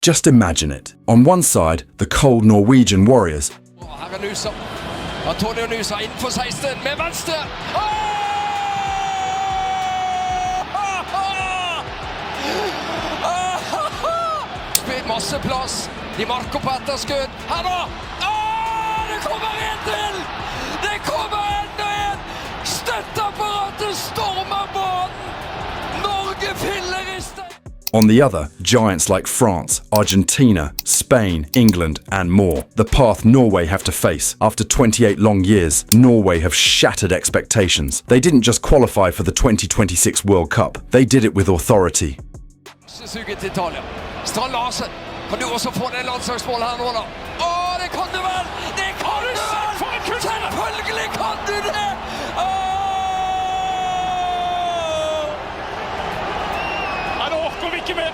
Just imagine it. On one side, the cold Norwegian warriors. Her Nusa. Antonio Nusa innenfor 16 med venstre. Spill masse plass. De marker på etterskudd. Her da! Det kommer en til! Det kommer enda en! Støtteapparatet stormer banen! Norge fillerister! On the other, giants like France, Argentina, Spain, England, and more. The path Norway have to face. After 28 long years, Norway have shattered expectations. They didn't just qualify for the 2026 World Cup, they did it with authority. Suget til Italia. Strand Larsen. Kan du også få det landslagsmål her nå da? Det kan du vel! Det kan du vel! Selvfølgelig kan du det! Nå orker vi ikke mer.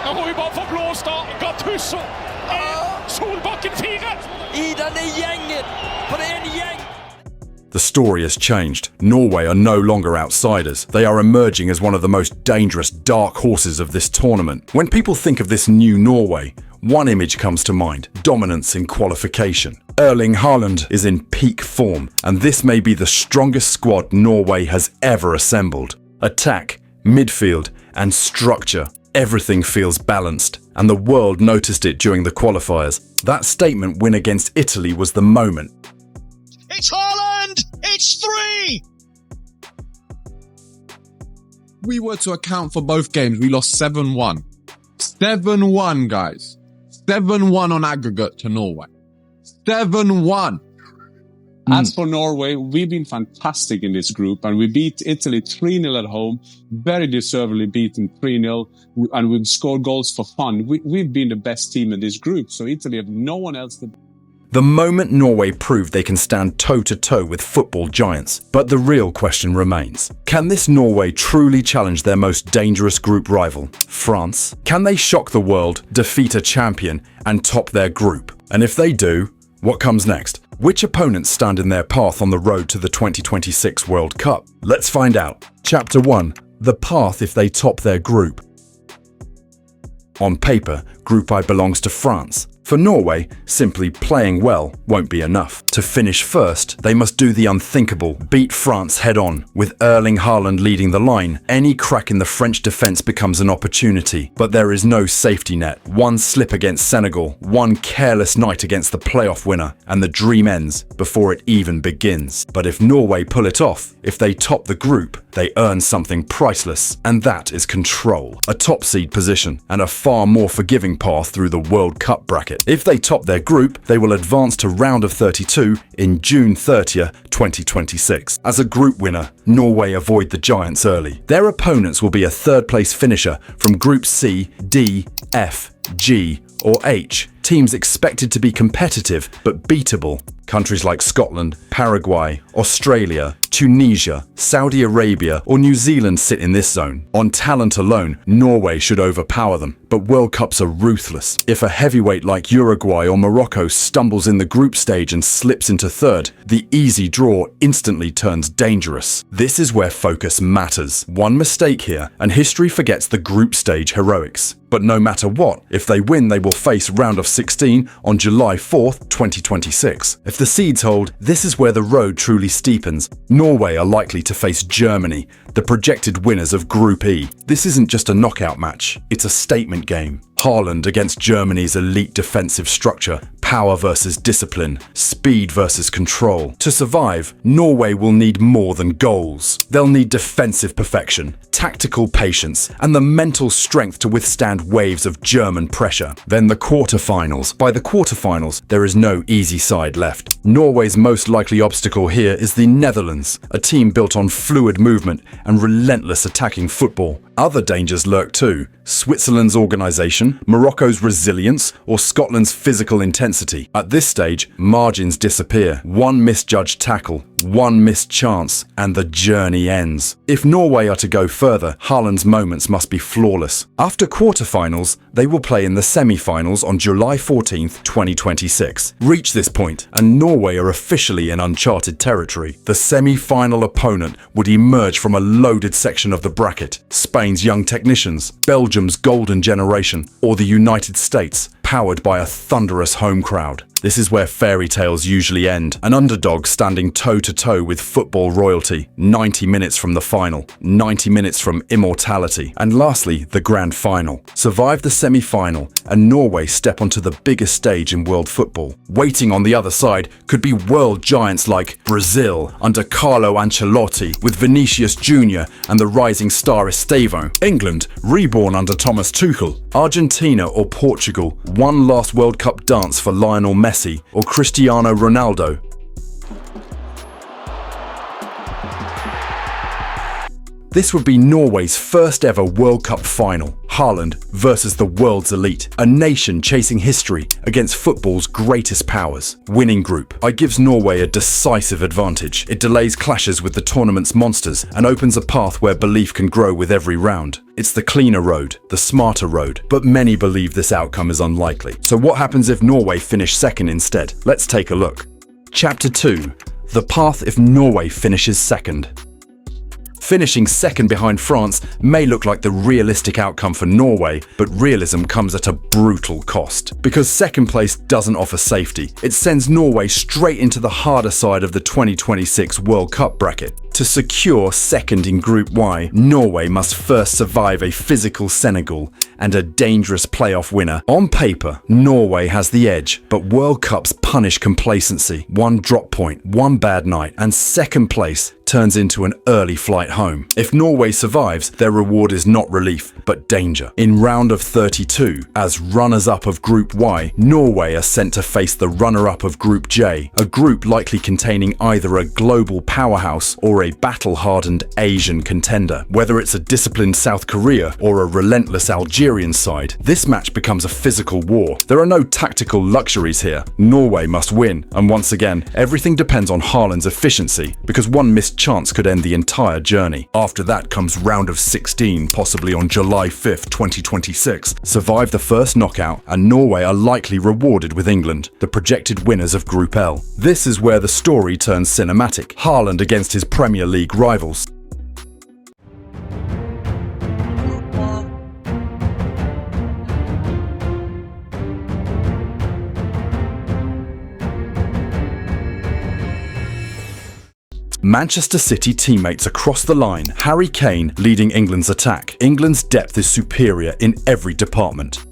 Nå må vi bare få blåst av Gattuso. Solbakken 4. I denne gjengen. For det en gjeng. The story has changed. Norway are no longer outsiders. They are emerging as one of the most dangerous dark horses of this tournament. When people think of this new Norway, one image comes to mind: dominance in qualification. Erling Haaland is in peak form, and this may be the strongest squad Norway has ever assembled. Attack, midfield, and structure. Everything feels balanced, and the world noticed it during the qualifiers. That statement win against Italy was the moment. It's Haaland! It's 3! We were to account for both games. We lost 7-1. 7-1, guys. 7-1 on aggregate to Norway. 7-1. As for Norway, we've been fantastic in this group, and we beat Italy 3-0 at home, very deservedly beaten 3-0, and we've scored goals for fun. We've been the best team in this group, so Italy have no one else to... The moment Norway proved they can stand toe-to-toe with football giants. But the real question remains. Can this Norway truly challenge their most dangerous group rival, France? Can they shock the world, defeat a champion, and top their group? And if they do, what comes next? Which opponents stand in their path on the road to the 2026 World Cup? Let's find out. Chapter 1. The path if they top their group. On paper, Group I belongs to France. For Norway, simply playing well won't be enough. To finish first, they must do the unthinkable, beat France head-on. With Erling Haaland leading the line, any crack in the French defence becomes an opportunity. But there is no safety net. One slip against Senegal, one careless night against the playoff winner, and the dream ends before it even begins. But if Norway pull it off, if they top the group, they earn something priceless, and that is control. A top seed position, and a far more forgiving path through the World Cup bracket. If they top their group, they will advance to round of 32 in June 30th, 2026. As a group winner, Norway avoid the giants early. Their opponents will be a third-place finisher from Group C, D, F, G, or H. Teams expected to be competitive but beatable. Countries like Scotland, Paraguay, Australia, Tunisia, Saudi Arabia, or New Zealand sit in this zone. On talent alone, Norway should overpower them, but World Cups are ruthless. If a heavyweight like Uruguay or Morocco stumbles in the group stage and slips into third, the easy draw instantly turns dangerous. This is where focus matters. One mistake here, and history forgets the group stage heroics. But no matter what, if they win, they will face round of 16 on July 4th, 2026. If the seeds hold, this is where the road truly steepens. Norway are likely to face Germany, the projected winners of Group E. This isn't just a knockout match, it's a statement game. Haaland against Germany's elite defensive structure, power versus discipline, speed versus control. To survive, Norway will need more than goals. They'll need defensive perfection, tactical patience, and the mental strength to withstand waves of German pressure. Then the quarterfinals. By the quarterfinals, there is no easy side left. Norway's most likely obstacle here is the Netherlands, a team built on fluid movement and relentless attacking football. Other dangers lurk too. Switzerland's organisation, Morocco's resilience, or Scotland's physical intensity. At this stage, margins disappear. One misjudged tackle, One missed chance and the journey ends. If Norway are to go further, Haaland's moments must be flawless. After quarterfinals, they will play in the semi-finals on July 14th, 2026. Reach this point, and Norway are officially in uncharted territory. The semi-final opponent would emerge from a loaded section of the bracket: Spain's young technicians, Belgium's golden generation, or the United States, powered by a thunderous home crowd. This is where fairy tales usually end. An underdog standing toe-to-toe with football royalty, 90 minutes from the final, 90 minutes from immortality, and lastly, the grand final. Survive the semi-final, and Norway step onto the biggest stage in world football. Waiting on the other side could be world giants like Brazil under Carlo Ancelotti, with Vinicius Jr. and the rising star Estevão. England, reborn under Thomas Tuchel. Argentina or Portugal, one last World Cup dance for Lionel Messi or Cristiano Ronaldo. This would be Norway's first ever World Cup final. Haaland versus the world's elite. A nation chasing history against football's greatest powers. Winning group. I gives Norway a decisive advantage. It delays clashes with the tournament's monsters and opens a path where belief can grow with every round. It's the cleaner road, the smarter road, but many believe this outcome is unlikely. So what happens if Norway finish second instead? Let's take a look. Chapter 2. The path if Norway finishes second. Finishing second behind France may look like the realistic outcome for Norway, but realism comes at a brutal cost. Because second place doesn't offer safety, it sends Norway straight into the harder side of the 2026 World Cup bracket. To secure second in Group Y, Norway must first survive a physical Senegal and a dangerous playoff winner. On paper, Norway has the edge, but World Cups punish complacency. One drop point, one bad night, and second place turns into an early flight home. If Norway survives, their reward is not relief, but danger. In round of 32, as runners-up of Group Y, Norway are sent to face the runner-up of Group J, a group likely containing either a global powerhouse or a battle-hardened Asian contender. Whether it's a disciplined South Korea or a relentless Algerian side, this match becomes a physical war. There are no tactical luxuries here. Norway must win, and once again, everything depends on Haaland's efficiency, because one missed chance could end the entire journey. After that comes round of 16, possibly on July 5th, 2026. Survive the first knockout, and Norway are likely rewarded with England, the projected winners of Group L. This is where the story turns cinematic. Haaland against his Premier League rivals. Manchester City teammates across the line, Harry Kane leading England's attack. England's depth is superior in every department.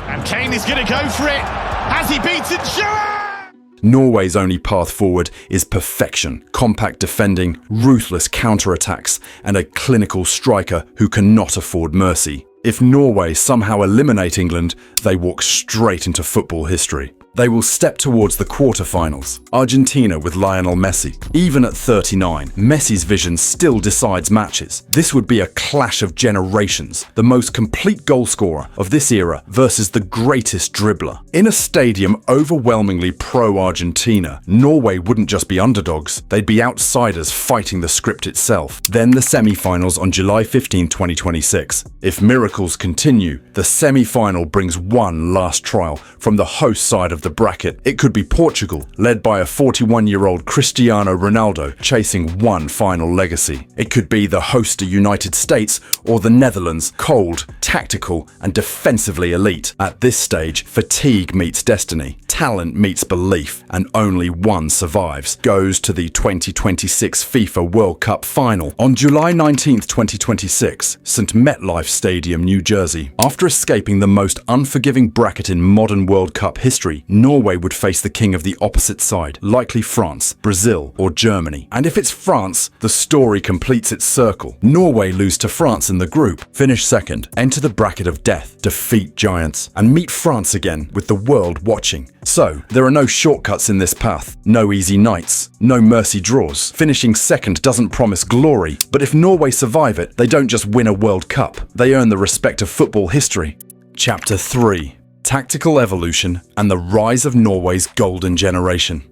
And Kane is going to go for it. Has he beaten Shearer? Norway's only path forward is perfection, compact defending, ruthless counter-attacks, and a clinical striker who cannot afford mercy. If Norway somehow eliminate England, they walk straight into football history. They will step towards the quarterfinals. Argentina with Lionel Messi. Even at 39, Messi's vision still decides matches. This would be a clash of generations. The most complete goalscorer of this era versus the greatest dribbler. In a stadium overwhelmingly pro-Argentina, Norway wouldn't just be underdogs, they'd be outsiders fighting the script itself. Then the semi-finals on July 15, 2026. If miracles continue, the semi-final brings one last trial from the host side of the bracket. It could be Portugal, led by a 41-year-old Cristiano Ronaldo, chasing one final legacy. It could be the hoster United States or the Netherlands, cold, tactical, and defensively elite. At this stage, fatigue meets destiny, talent meets belief, and only one survives. Goes to the 2026 FIFA World Cup final on July 19th, 2026, St. MetLife Stadium, New Jersey. After escaping the most unforgiving bracket in modern World Cup history, Norway would face the king of the opposite side, likely France, Brazil, or Germany. And if it's France, the story completes its circle. Norway lose to France in the group, finish second, enter the bracket of death, defeat giants, and meet France again with the world watching. So, there are no shortcuts in this path, no easy nights, no mercy draws. Finishing second doesn't promise glory, but if Norway survive it, they don't just win a World Cup, they earn the respect of football history. Chapter 3. Tactical evolution and the rise of Norway's golden generation.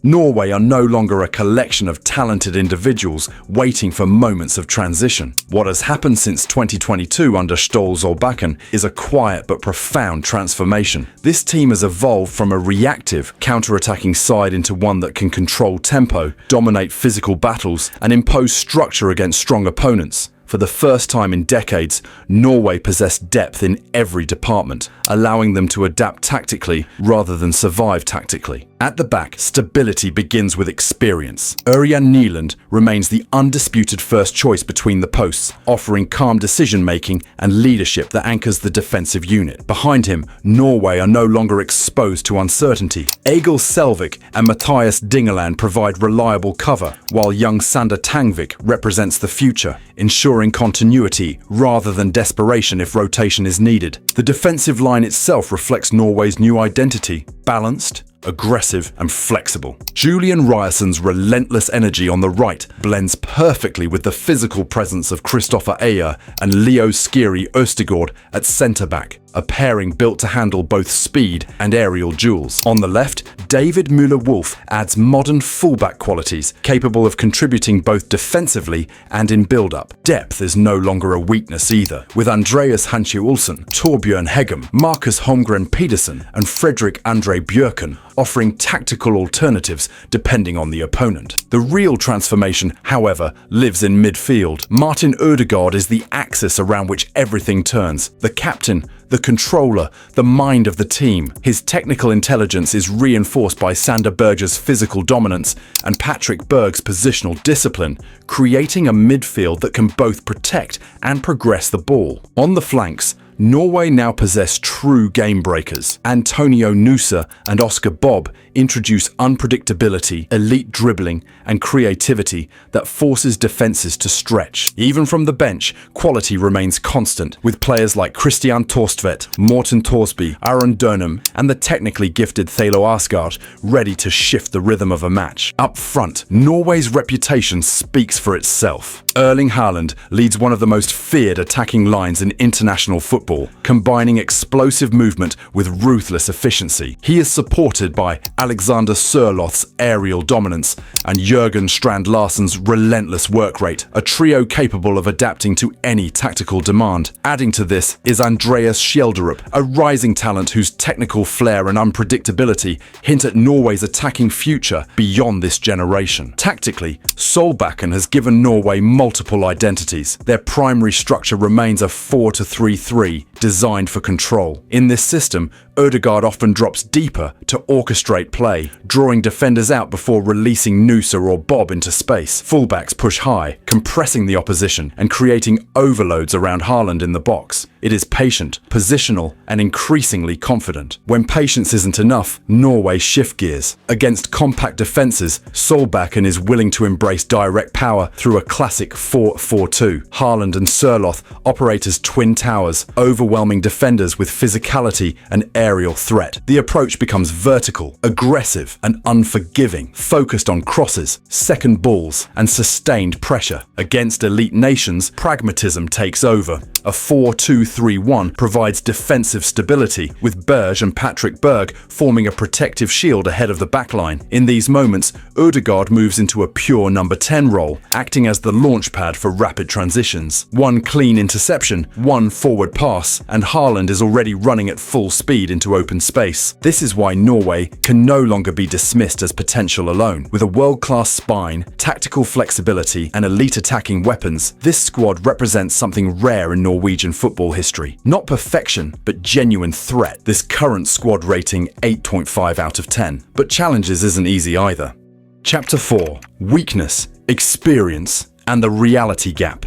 Norway are no longer a collection of talented individuals waiting for moments of transition. What has happened since 2022 under Ståle Solbakken is a quiet but profound transformation. This team has evolved from a reactive, counter-attacking side into one that can control tempo, dominate physical battles, and impose structure against strong opponents. For the first time in decades, Norway possessed depth in every department, allowing them to adapt tactically rather than survive tactically. At the back, stability begins with experience. Ørjan Nyland remains the undisputed first choice between the posts, offering calm decision-making and leadership that anchors the defensive unit. Behind him, Norway are no longer exposed to uncertainty. Egil Selvik and Mathias Dingeland provide reliable cover, while young Sander Tangvik represents the future, ensuring continuity rather than desperation if rotation is needed. The defensive line itself reflects Norway's new identity: balanced, aggressive and flexible. Julian Ryerson's relentless energy on the right blends perfectly with the physical presence of Christopher Ayer and Leo Skiri Østegård at centre-back, a pairing built to handle both speed and aerial duels. On the left, David Müller-Wolf adds modern fullback qualities, capable of contributing both defensively and in build-up. Depth is no longer a weakness either, with Andreas Hanche Olsen, Torbjørn Heggem, Marcus Holmgren Pedersen and Fredrik Andre Bjørken offering tactical alternatives depending on the opponent. The real transformation, however, lives in midfield. Martin Ødegaard is the axis around which everything turns. The captain, the controller, the mind of the team. His technical intelligence is reinforced by Sander Berge's physical dominance and Patrick Berg's positional discipline, creating a midfield that can both protect and progress the ball. On the flanks, Norway now possess true game breakers. Antonio Nusa and Oscar Bob introduce unpredictability, elite dribbling, and creativity that forces defenses to stretch. Even from the bench, quality remains constant, with players like Christian Torstvedt, Morten Thorsby, Aaron Durnham, and the technically gifted Thalo Asgard ready to shift the rhythm of a match. Up front, Norway's reputation speaks for itself. Erling Haaland leads one of the most feared attacking lines in international football, combining explosive movement with ruthless efficiency. He is supported by Alexander Sørloth's aerial dominance and Jørgen Strand Larsen's relentless work rate, a trio capable of adapting to any tactical demand. Adding to this is Andreas Schjelderup, a rising talent whose technical flair and unpredictability hint at Norway's attacking future beyond this generation. Tactically, Solbakken has given Norway multiple identities. Their primary structure remains a 4-3-3 designed for control. In this system, Ødegaard often drops deeper to orchestrate play, drawing defenders out before releasing Nusa or Bob into space. Fullbacks push high, compressing the opposition and creating overloads around Haaland in the box. It is patient, positional, and increasingly confident. When patience isn't enough, Norway shift gears. Against compact defenses, Solbakken is willing to embrace direct power through a classic 4-4-2. Haaland and Sørloth operate as twin towers, overwhelming defenders with physicality and aerial threat. The approach becomes vertical, aggressive, and unforgiving, focused on crosses, second balls, and sustained pressure. Against elite nations, pragmatism takes over. A 4-2-3-1 provides defensive stability, with Berge and Patrick Berg forming a protective shield ahead of the backline. In these moments, Ødegaard moves into a pure number 10 role, acting as the launchpad for rapid transitions. One clean interception, one forward pass, and Haaland is already running at full speed into open space. This is why Norway can no longer be dismissed as potential alone. With a world-class spine, tactical flexibility, and elite attacking weapons, this squad represents something rare in Norwegian football history. Not perfection, but genuine threat. This current squad rating 8.5 out of 10. But challenges isn't easy either. Chapter 4. Weakness, experience, and the reality gap.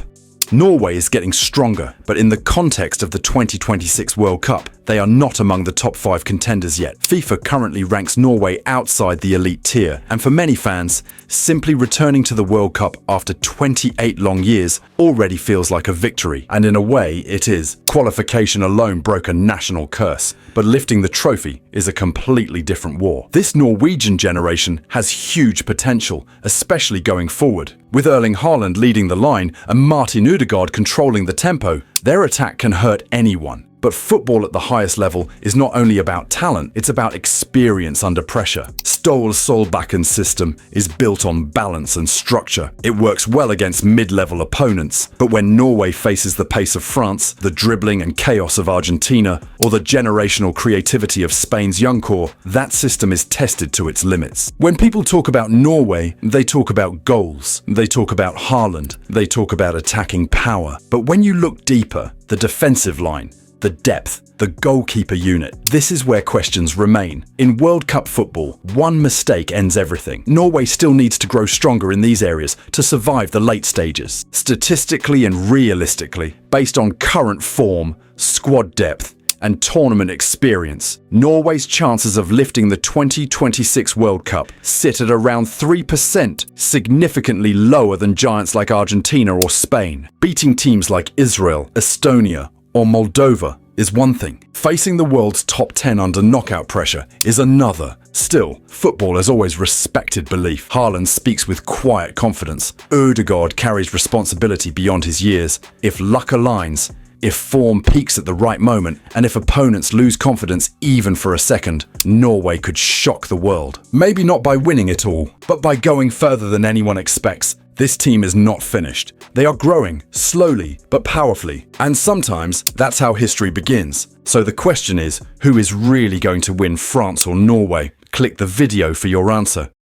Norway is getting stronger, but in the context of the 2026 World Cup, they are not among the top 5 contenders yet. FIFA currently ranks Norway outside the elite tier, and for many fans, simply returning to the World Cup after 28 long years already feels like a victory. And in a way, it is. Qualification alone broke a national curse, but lifting the trophy is a completely different war. This Norwegian generation has huge potential, especially going forward. With Erling Haaland leading the line and Martin Ødegaard controlling the tempo, their attack can hurt anyone. But football at the highest level is not only about talent, it's about experience under pressure. Ståle Solbakken system is built on balance and structure. It works well against mid-level opponents, but when Norway faces the pace of France, the dribbling and chaos of Argentina, or the generational creativity of Spain's young core, that system is tested to its limits. When people talk about Norway, they talk about goals, they talk about Haaland, they talk about attacking power. But when you look deeper, the defensive line, the depth, the goalkeeper unit. This is where questions remain. In World Cup football, one mistake ends everything. Norway still needs to grow stronger in these areas to survive the late stages. Statistically and realistically, based on current form, squad depth, and tournament experience, Norway's chances of lifting the 2026 World Cup sit at around 3%, significantly lower than giants like Argentina or Spain. Beating teams like Israel, Estonia, or Moldova is one thing. Facing the world's top 10 under knockout pressure is another. Still, football has always respected belief. Haaland speaks with quiet confidence. Ødegaard carries responsibility beyond his years. If luck aligns, if form peaks at the right moment, and if opponents lose confidence even for a second, Norway could shock the world. Maybe not by winning it all, but by going further than anyone expects. This team is not finished. They are growing, slowly but powerfully. And sometimes that's how history begins. So the question is, who is really going to win, France or Norway? Click the video for your answer.